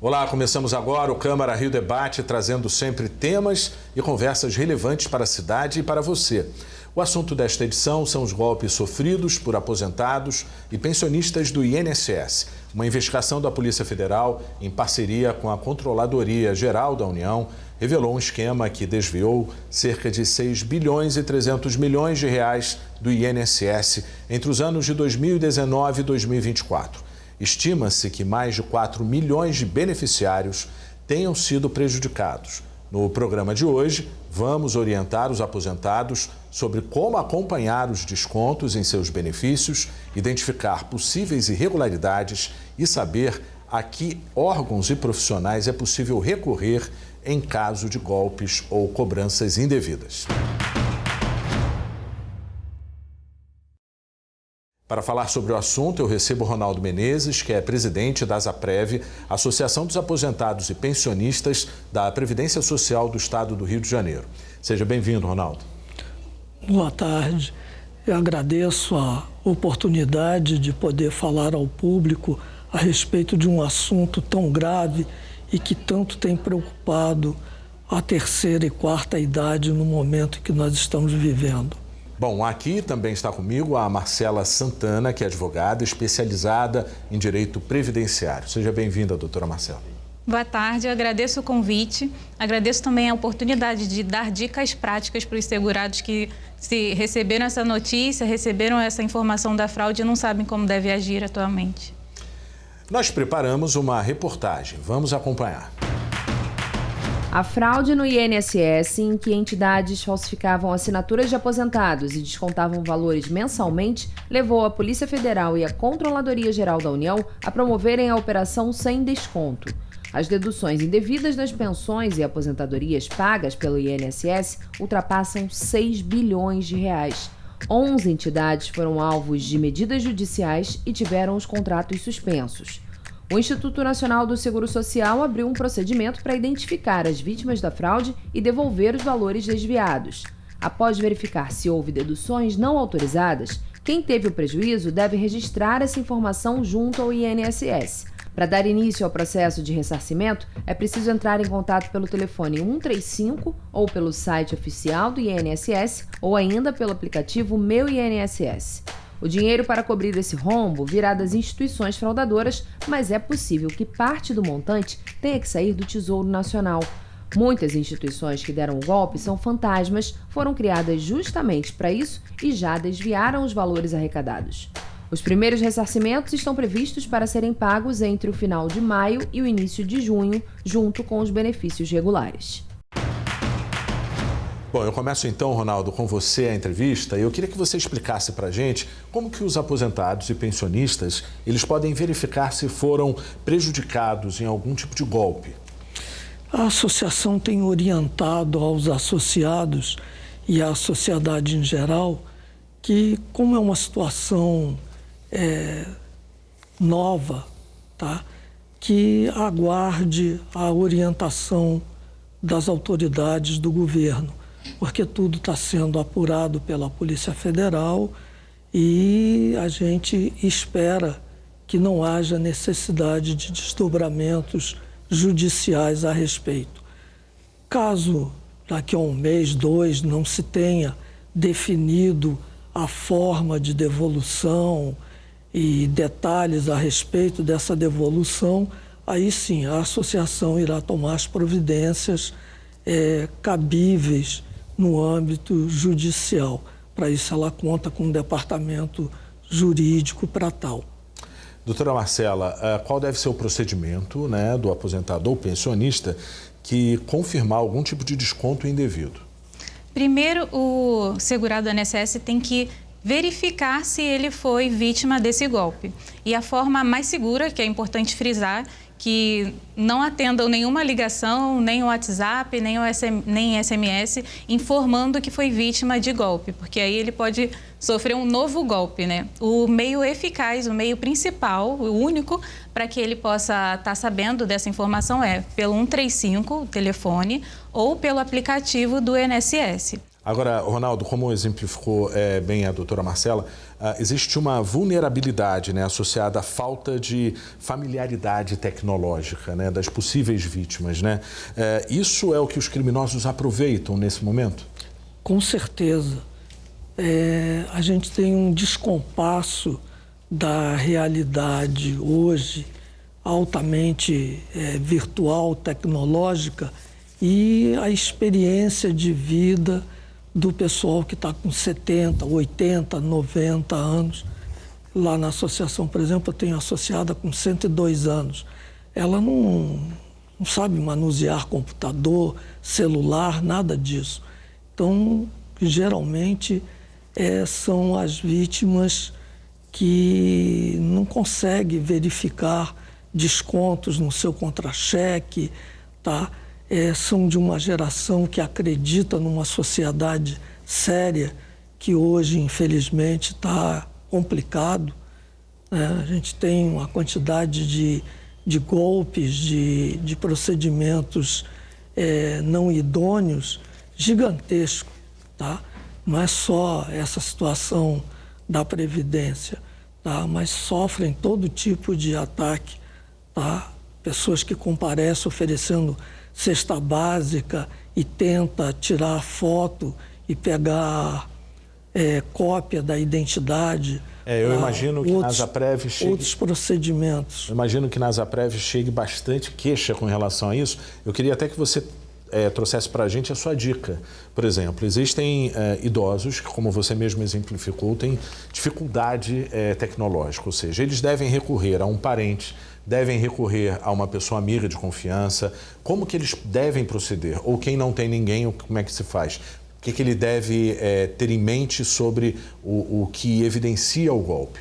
Olá, começamos agora o Câmara Rio Debate, trazendo sempre temas e conversas relevantes para a cidade e para você. O assunto desta edição são os golpes sofridos por aposentados e pensionistas do INSS. Uma investigação da Polícia Federal, em parceria com a Controladoria Geral da União, revelou um esquema que desviou cerca de 6 bilhões e 300 milhões de reais do INSS entre os anos de 2019 e 2024. Estima-se que mais de 4 milhões de beneficiários tenham sido prejudicados. No programa de hoje, vamos orientar os aposentados sobre como acompanhar os descontos em seus benefícios, identificar possíveis irregularidades e saber a que órgãos e profissionais é possível recorrer em caso de golpes ou cobranças indevidas. Para falar sobre o assunto, eu recebo Ronaldo Menezes, que é presidente da ASAPREV, Associação dos Aposentados e Pensionistas da Previdência Social do Estado do Rio de Janeiro. Seja bem-vindo, Ronaldo. Boa tarde. Eu agradeço a oportunidade de poder falar ao público a respeito de um assunto tão grave e que tanto tem preocupado a terceira e quarta idade no momento que nós estamos vivendo. Bom, aqui também está comigo a Marcela Santana, que é advogada especializada em direito previdenciário. Seja bem-vinda, doutora Marcela. Boa tarde, eu agradeço o convite, agradeço também a oportunidade de dar dicas práticas para os segurados que se receberam essa notícia, receberam essa informação da fraude e não sabem como deve agir atualmente. Nós preparamos uma reportagem, vamos acompanhar. A fraude no INSS, em que entidades falsificavam assinaturas de aposentados e descontavam valores mensalmente, levou a Polícia Federal e a Controladoria Geral da União a promoverem a Operação Sem Desconto. As deduções indevidas das pensões e aposentadorias pagas pelo INSS ultrapassam 6 bilhões de reais. 11 entidades foram alvos de medidas judiciais e tiveram os contratos suspensos. O Instituto Nacional do Seguro Social abriu um procedimento para identificar as vítimas da fraude e devolver os valores desviados. Após verificar se houve deduções não autorizadas, quem teve o prejuízo deve registrar essa informação junto ao INSS. Para dar início ao processo de ressarcimento, é preciso entrar em contato pelo telefone 135 ou pelo site oficial do INSS ou ainda pelo aplicativo Meu INSS. O dinheiro para cobrir esse rombo virá das instituições fraudadoras, mas é possível que parte do montante tenha que sair do Tesouro Nacional. Muitas instituições que deram o golpe são fantasmas, foram criadas justamente para isso e já desviaram os valores arrecadados. Os primeiros ressarcimentos estão previstos para serem pagos entre o final de maio e o início de junho, junto com os benefícios regulares. Bom, eu começo então, Ronaldo, com você a entrevista. Eu queria que você explicasse para a gente como que os aposentados e pensionistas eles podem verificar se foram prejudicados em algum tipo de golpe. A associação tem orientado aos associados e à sociedade em geral que, como é uma situação nova, tá? Que aguarde a orientação das autoridades do governo, porque tudo está sendo apurado pela Polícia Federal e a gente espera que não haja necessidade de desdobramentos judiciais a respeito. Caso daqui a um mês, 2, não se tenha definido a forma de devolução e detalhes a respeito dessa devolução, aí sim a associação irá tomar as providências cabíveis no âmbito judicial. Para isso, ela conta com um departamento jurídico para tal. Doutora Marcela, qual deve ser o procedimento, né, do aposentado ou pensionista que confirmar algum tipo de desconto indevido? Primeiro, o segurado do INSS tem que verificar se ele foi vítima desse golpe. E a forma mais segura, que é importante frisar, que não atendam nenhuma ligação, nem o WhatsApp, nem SMS, informando que foi vítima de golpe, porque aí ele pode sofrer um novo golpe, né? O meio eficaz, o meio principal, o único, para que ele possa estar sabendo dessa informação é pelo 135, o telefone, ou pelo aplicativo do INSS. Agora, Ronaldo, como exemplificou bem a doutora Marcela, existe uma vulnerabilidade, né, associada à falta de familiaridade tecnológica, né, das possíveis vítimas, né? Isso é o que os criminosos aproveitam nesse momento? Com certeza. A gente tem um descompasso da realidade hoje, altamente virtual, tecnológica, e a experiência de vida do pessoal que está com 70, 80, 90 anos. Lá na associação, por exemplo, eu tenho associada com 102 anos. Ela não sabe manusear computador, celular, nada disso. Então, geralmente, são as vítimas que não conseguem verificar descontos no seu contra-cheque, tá? São de uma geração que acredita numa sociedade séria, que hoje, infelizmente, está complicado, né? A gente tem uma quantidade de golpes, de procedimentos não idôneos gigantesco, tá? Não é só essa situação da Previdência, tá? Mas sofrem todo tipo de ataque, tá? Pessoas que comparecem oferecendo cesta básica e tenta tirar foto e pegar cópia da identidade. Eu imagino que na Asaprev chegue... Outros procedimentos. Eu imagino que na Asaprev chegue bastante queixa com relação a isso. Eu queria até que você trouxesse para a gente a sua dica. Por exemplo, existem idosos que, como você mesmo exemplificou, têm dificuldade tecnológica, ou seja, eles devem recorrer a um parente, devem recorrer a uma pessoa amiga de confiança. Como que eles devem proceder? Ou quem não tem ninguém, como é que se faz? O que ele deve ter em mente sobre o que evidencia o golpe?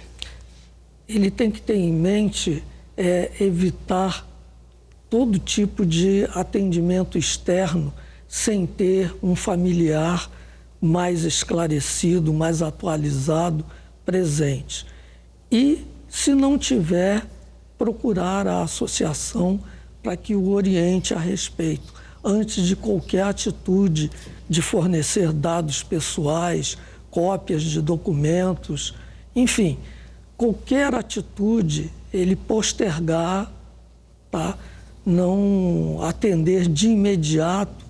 Ele tem que ter em mente evitar todo tipo de atendimento externo sem ter um familiar mais esclarecido, mais atualizado, presente. E, se não tiver, procurar a associação para que o oriente a respeito, antes de qualquer atitude de fornecer dados pessoais, cópias de documentos, enfim, qualquer atitude ele postergar, tá? Não atender de imediato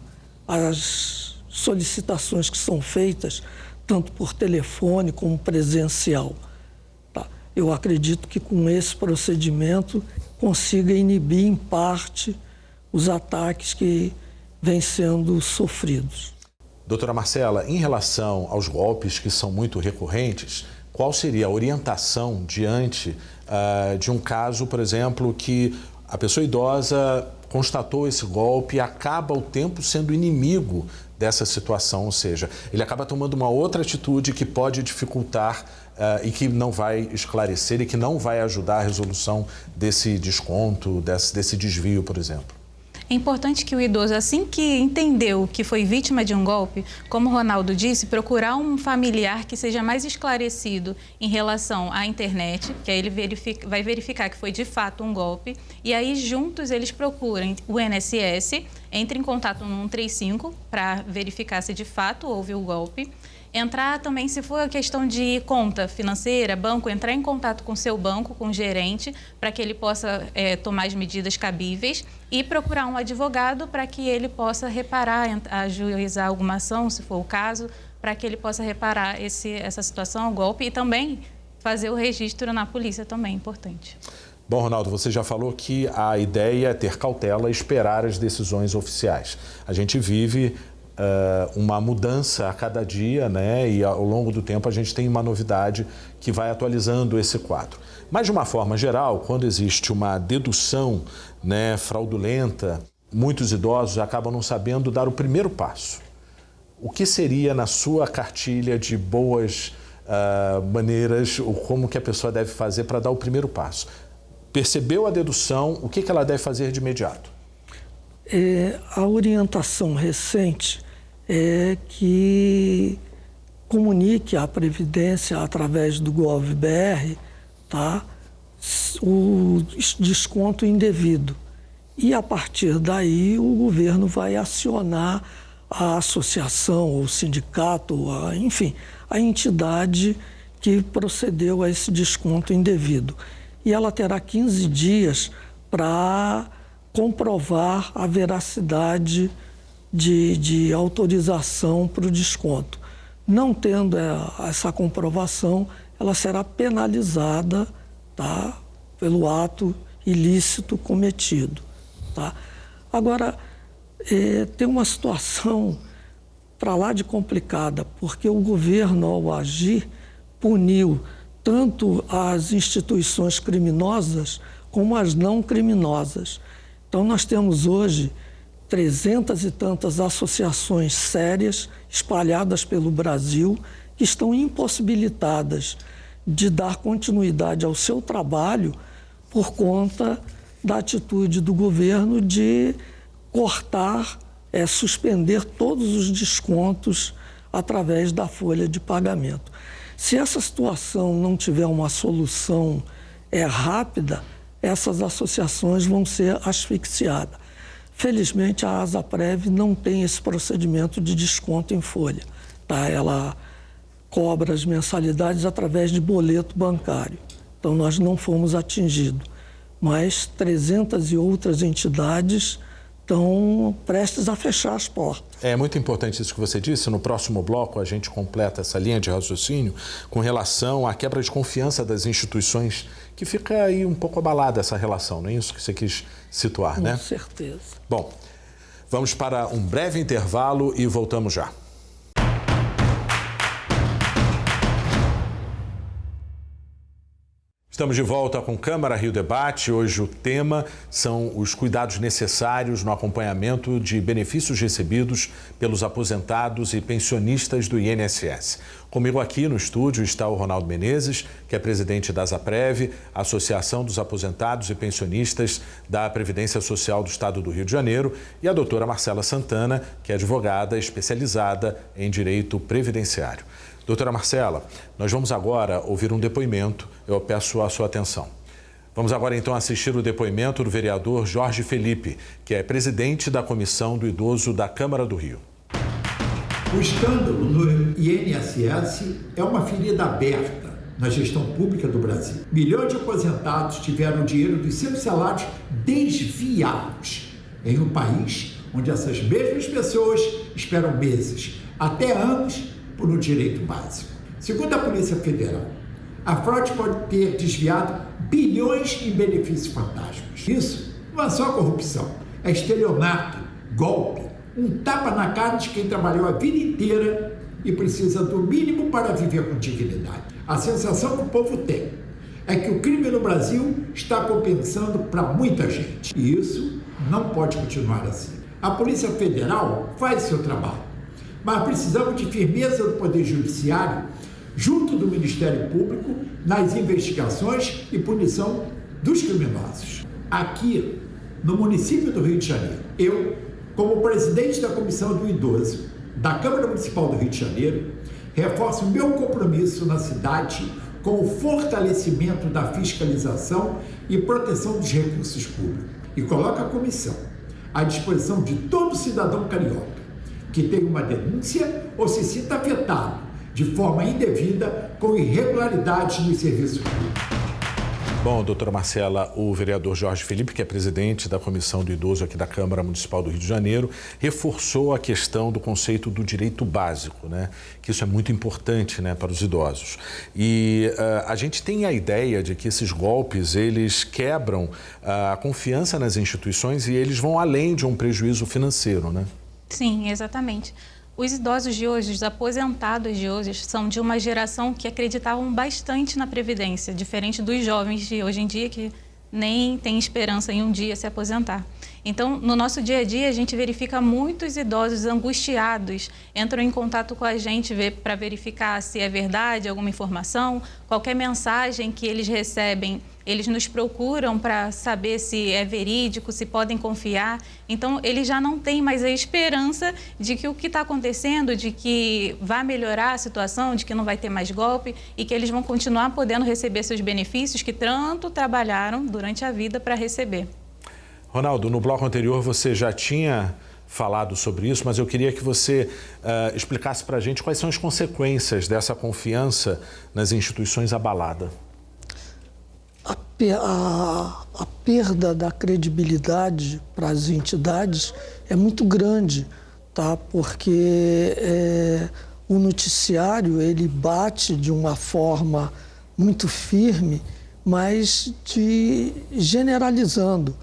às solicitações que são feitas, tanto por telefone como presencial. Tá? Eu acredito que com esse procedimento consiga inibir em parte os ataques que vêm sendo sofridos. Doutora Marcela, em relação aos golpes que são muito recorrentes, qual seria a orientação diante de um caso, por exemplo, que a pessoa idosa constatou esse golpe e acaba o tempo sendo inimigo dessa situação, ou seja, ele acaba tomando uma outra atitude que pode dificultar e que não vai esclarecer e que não vai ajudar a resolução desse desconto, desse desvio, por exemplo? É importante que o idoso, assim que entendeu que foi vítima de um golpe, como o Ronaldo disse, procurar um familiar que seja mais esclarecido em relação à internet, que aí ele vai verificar que foi de fato um golpe, e aí juntos eles procurem o INSS, entrem em contato no 135 para verificar se de fato houve o golpe. Entrar também, se for a questão de conta financeira, banco, entrar em contato com o seu banco, com o gerente, para que ele possa tomar as medidas cabíveis e procurar um advogado para que ele possa reparar, ajuizar alguma ação, se for o caso, para que ele possa reparar essa situação, o golpe, e também fazer o registro na polícia também, importante. Bom, Ronaldo, você já falou que a ideia é ter cautela e esperar as decisões oficiais. A gente vive uma mudança a cada dia, né? E ao longo do tempo a gente tem uma novidade que vai atualizando esse quadro. Mas de uma forma geral, quando existe uma dedução, né, fraudulenta, muitos idosos acabam não sabendo dar o primeiro passo. O que seria na sua cartilha de boas maneiras, ou como que a pessoa deve fazer para dar o primeiro passo? Percebeu a dedução, o que ela deve fazer de imediato? A orientação recente é que comunique à Previdência, através do Gov.br, tá, o desconto indevido. E, a partir daí, o governo vai acionar a associação, ou sindicato, enfim, a entidade que procedeu a esse desconto indevido. E ela terá 15 dias para comprovar a veracidade de autorização para o desconto. Não tendo essa comprovação, ela será penalizada, tá, pelo ato ilícito cometido. Tá? Agora, tem uma situação para lá de complicada, porque o governo, ao agir, puniu tanto as instituições criminosas como as não criminosas. Então, nós temos hoje 300 e tantas associações sérias espalhadas pelo Brasil que estão impossibilitadas de dar continuidade ao seu trabalho por conta da atitude do governo de cortar, suspender todos os descontos através da folha de pagamento. Se essa situação não tiver uma solução rápida, essas associações vão ser asfixiadas. Felizmente, a Asaprev não tem esse procedimento de desconto em folha. Tá? Ela cobra as mensalidades através de boleto bancário. Então, nós não fomos atingidos. Mas 300 e outras entidades estão prestes a fechar as portas. É muito importante isso que você disse. No próximo bloco, a gente completa essa linha de raciocínio com relação à quebra de confiança das instituições, que fica aí um pouco abalada essa relação, não é isso que você quis situar, né? Com certeza. Bom, vamos para um breve intervalo e voltamos já. Estamos de volta com Câmara Rio Debate. Hoje o tema são os cuidados necessários no acompanhamento de benefícios recebidos pelos aposentados e pensionistas do INSS. Comigo aqui no estúdio está o Ronaldo Menezes, que é presidente da Asaprev, Associação dos Aposentados e Pensionistas da Previdência Social do Estado do Rio de Janeiro, e a doutora Marcela Santana, que é advogada especializada em direito previdenciário. Doutora Marcela, nós vamos agora ouvir um depoimento. Eu peço a sua atenção. Vamos agora então assistir o depoimento do vereador Jorge Felipe, que é presidente da Comissão do Idoso da Câmara do Rio. O escândalo no INSS é uma ferida aberta na gestão pública do Brasil. Milhões de aposentados tiveram o dinheiro dos seus salários desviados em um país onde essas mesmas pessoas esperam meses, até anos, por um direito básico. Segundo a Polícia Federal, a fraude pode ter desviado bilhões em benefícios fantasmas. Isso não é só corrupção, é estelionato, golpe, um tapa na cara de quem trabalhou a vida inteira e precisa do mínimo para viver com dignidade. A sensação que o povo tem é que o crime no Brasil está compensando para muita gente. E isso não pode continuar assim. A Polícia Federal faz seu trabalho, mas precisamos de firmeza do Poder Judiciário junto do Ministério Público nas investigações e punição dos criminosos. Aqui, no município do Rio de Janeiro, eu, como presidente da Comissão do Idoso da Câmara Municipal do Rio de Janeiro, reforço o meu compromisso na cidade com o fortalecimento da fiscalização e proteção dos recursos públicos e coloco a comissão à disposição de todo cidadão carioca que tenha uma denúncia ou se sinta afetado de forma indevida com irregularidades nos serviços públicos. Bom, doutora Marcela, o vereador Jorge Felipe, que é presidente da Comissão do Idoso aqui da Câmara Municipal do Rio de Janeiro, reforçou a questão do conceito do direito básico, né? Que isso é muito importante, né, para os idosos. E a gente tem a ideia de que esses golpes, eles quebram a confiança nas instituições e eles vão além de um prejuízo financeiro, né? Sim, exatamente. Os idosos de hoje, os aposentados de hoje, são de uma geração que acreditavam bastante na Previdência, diferente dos jovens de hoje em dia que nem têm esperança em um dia se aposentar. Então, no nosso dia a dia, a gente verifica muitos idosos angustiados, entram em contato com a gente para verificar se é verdade alguma informação, qualquer mensagem que eles recebem, eles nos procuram para saber se é verídico, se podem confiar. Então, eles já não têm mais a esperança de que o que está acontecendo, de que vai melhorar a situação, de que não vai ter mais golpe e que eles vão continuar podendo receber seus benefícios que tanto trabalharam durante a vida para receber. Ronaldo, no bloco anterior você já tinha falado sobre isso, mas eu queria que você explicasse para a gente quais são as consequências dessa confiança nas instituições abalada. A perda da credibilidade para as entidades é muito grande, tá? Porque o noticiário ele bate de uma forma muito firme, mas generalizando,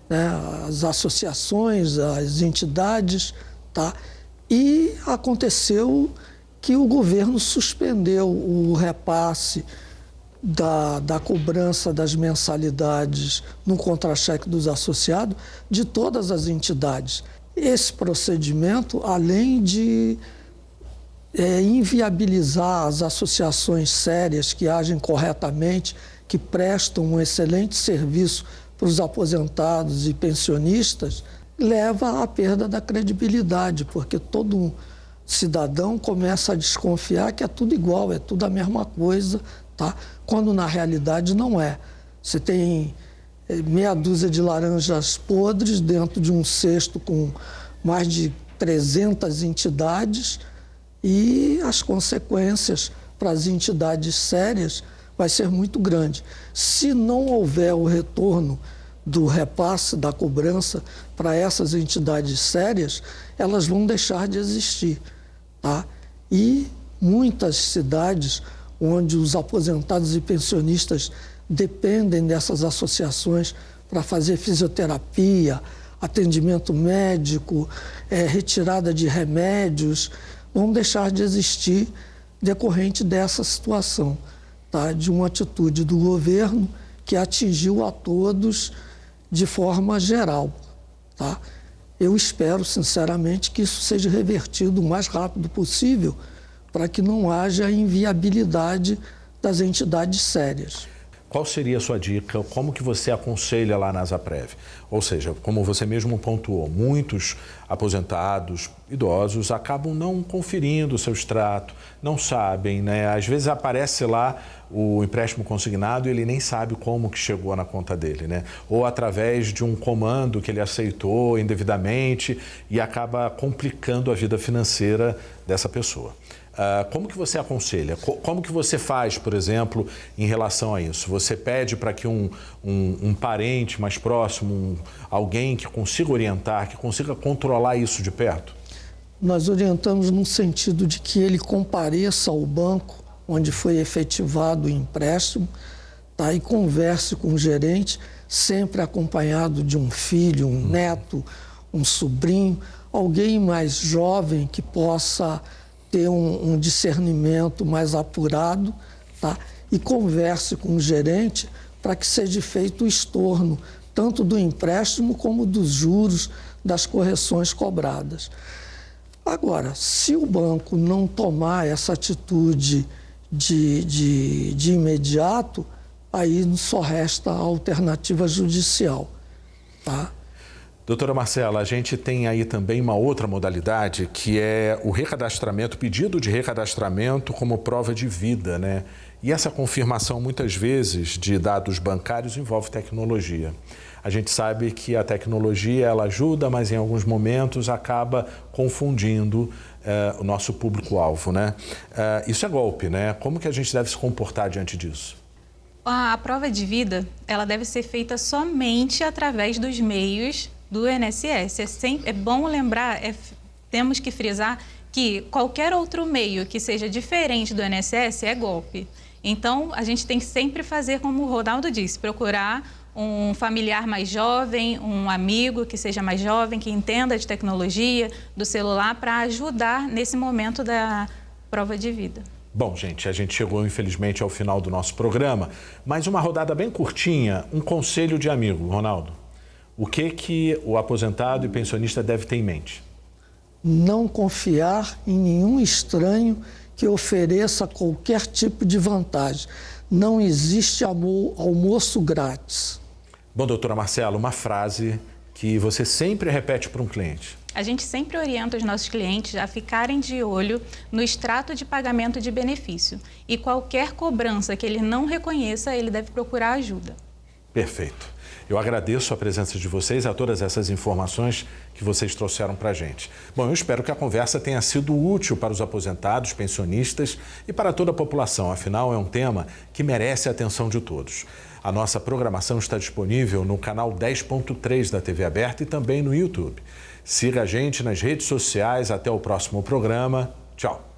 né? As associações, as entidades, tá? E aconteceu que o governo suspendeu o repasse da cobrança das mensalidades no contra-cheque dos associados de todas as entidades. Esse procedimento, além de inviabilizar as associações sérias que agem corretamente, que prestam um excelente serviço para os aposentados e pensionistas, leva à perda da credibilidade, porque todo cidadão começa a desconfiar que é tudo igual, é tudo a mesma coisa, tá? Quando na realidade não é. Você tem meia dúzia de laranjas podres dentro de um cesto com mais de 300 entidades e as consequências para as entidades sérias vai ser muito grande. Se não houver o retorno do repasse, da cobrança para essas entidades sérias, elas vão deixar de existir, tá? E muitas cidades onde os aposentados e pensionistas dependem dessas associações para fazer fisioterapia, atendimento médico, retirada de remédios, vão deixar de existir decorrente dessa situação, tá? De uma atitude do governo que atingiu a todos de forma geral, tá? Eu espero, sinceramente, que isso seja revertido o mais rápido possível para que não haja inviabilidade das entidades sérias. Qual seria a sua dica? Como que você aconselha lá na Asaprev? Ou seja, como você mesmo pontuou, muitos aposentados, idosos, acabam não conferindo o seu extrato, não sabem, né? Às vezes aparece lá o empréstimo consignado e ele nem sabe como que chegou na conta dele, né? Ou através de um comando que ele aceitou indevidamente e acaba complicando a vida financeira dessa pessoa. Como que você aconselha? Como que você faz, por exemplo, em relação a isso? Você pede para que um parente mais próximo, alguém que consiga orientar, que consiga controlar isso de perto? Nós orientamos no sentido de que ele compareça ao banco onde foi efetivado o empréstimo, tá? E converse com o gerente, sempre acompanhado de um filho, um neto, um sobrinho, alguém mais jovem que possa ter um discernimento mais apurado, tá? E converse com o gerente para que seja feito o estorno, tanto do empréstimo como dos juros, das correções cobradas. Agora, se o banco não tomar essa atitude de imediato, aí só resta a alternativa judicial, tá? Doutora Marcela, a gente tem aí também uma outra modalidade que é o recadastramento, pedido de recadastramento como prova de vida, né? E essa confirmação, muitas vezes, de dados bancários envolve tecnologia. A gente sabe que a tecnologia, ela ajuda, mas em alguns momentos acaba confundindo o nosso público-alvo, né? Isso é golpe, né? Como que a gente deve se comportar diante disso? A prova de vida, ela deve ser feita somente através dos meios do INSS. É bom lembrar, temos que frisar que qualquer outro meio que seja diferente do INSS é golpe. Então, a gente tem que sempre fazer como o Ronaldo disse, procurar um familiar mais jovem, um amigo que seja mais jovem, que entenda de tecnologia, do celular, para ajudar nesse momento da prova de vida. Bom, gente, a gente chegou, infelizmente, ao final do nosso programa, mas uma rodada bem curtinha, um conselho de amigo, Ronaldo. O que o aposentado e pensionista deve ter em mente? Não confiar em nenhum estranho que ofereça qualquer tipo de vantagem. Não existe almoço grátis. Bom, doutora Marcela, uma frase que você sempre repete para um cliente. A gente sempre orienta os nossos clientes a ficarem de olho no extrato de pagamento de benefício. E qualquer cobrança que ele não reconheça, ele deve procurar ajuda. Perfeito. Eu agradeço a presença de vocês, a todas essas informações que vocês trouxeram para a gente. Bom, eu espero que a conversa tenha sido útil para os aposentados, pensionistas e para toda a população. Afinal, é um tema que merece a atenção de todos. A nossa programação está disponível no canal 10.3 da TV Aberta e também no YouTube. Siga a gente nas redes sociais. Até o próximo programa. Tchau.